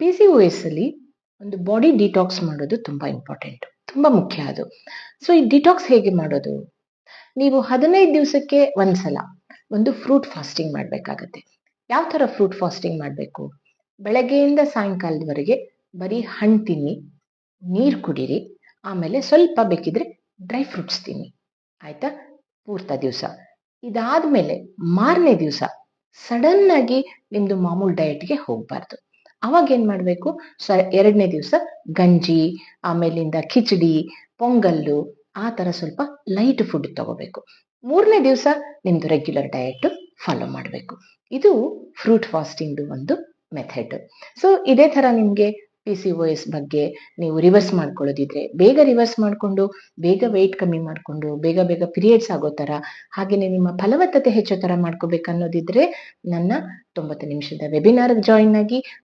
PCOS ಅಲ್ಲಿ ಒಂದು body detox ಮಾಡೋದು ತುಂಬಾ ಇಂಪಾರ್ಟೆಂಟ್, ತುಂಬಾ ಮುಖ್ಯ ಅದು. ಸೊ ಈ ಡಿಟಾಕ್ಸ್ ಹೇಗೆ ಮಾಡೋದು? ನೀವು 15 ದಿವಸಕ್ಕೆ ಒಂದ್ಸಲ ಒಂದು ಫ್ರೂಟ್ ಫಾಸ್ಟಿಂಗ್ ಮಾಡ್ಬೇಕಾಗತ್ತೆ. ಯಾವ ತರ ಫ್ರೂಟ್ ಫಾಸ್ಟಿಂಗ್ ಮಾಡ್ಬೇಕು? ಬೆಳಗ್ಗೆಯಿಂದ ಸಾಯಂಕಾಲದವರೆಗೆ ಬರೀ ಹಣ್ಣು ತಿನ್ನಿ, ನೀರ್ ಕುಡೀರಿ, ಆಮೇಲೆ ಸ್ವಲ್ಪ ಬೇಕಿದ್ರೆ ಡ್ರೈ ಫ್ರೂಟ್ಸ್ ತಿನ್ನಿ, ಆಯ್ತಾ? ಪೂರ್ತ ದಿವಸ. ಇದಾದ್ಮೇಲೆ ಮಾರನೇ ದಿವಸ ಸಡನ್ ಆಗಿ ನಿಮ್ದು ಮಾಮೂಲ್ ಡಯಟ್ಗೆ ಹೋಗ್ಬಾರ್ದು. ಅವಾಗ ಏನ್ ಮಾಡ್ಬೇಕು? ಎರಡನೇ ದಿವಸ ಗಂಜಿ, ಆಮೇಲಿಂದ ಕಿಚಡಿ, ಪೊಂಗಲ್ಲು, ಆ ತರ ಸ್ವಲ್ಪ ಲೈಟ್ ಫುಡ್ ತಗೋಬೇಕು. ಮೂರನೇ ದಿವಸ ನಿಮ್ದು ರೆಗ್ಯುಲರ್ ಡಯಟ್ ಫಾಲೋ ಮಾಡಬೇಕು. ಇದು ಫ್ರೂಟ್ ಫಾಸ್ಟಿಂಗ್ ಒಂದು ಮೆಥಡ್. ಸೊ ಇದೇ ತರ ನಿಮ್ಗೆ PCOS ಬಗ್ಗೆ ನೀವು ರಿವರ್ಸ್ ಮಾಡ್ಕೊಳ್ಳೋದಿದ್ರೆ, ಬೇಗ ರಿವರ್ಸ್ ಮಾಡ್ಕೊಂಡು ಬೇಗ ವೆಯ್ಟ್ ಕಮ್ಮಿ ಮಾಡ್ಕೊಂಡು ಬೇಗ ಬೇಗ ಪೀರಿಯಡ್ಸ್ ಆಗೋ ತರ, ಹಾಗೇನೆ ನಿಮ್ಮ ಫಲವತ್ತತೆ ಹೆಚ್ಚೋ ತರ ಮಾಡ್ಕೋಬೇಕನ್ನೋದಿದ್ರೆ ನನ್ನ 90 ನಿಮಿಷದ ವೆಬಿನಾರ್ ಜಾಯಿನ್ ಆಗಿ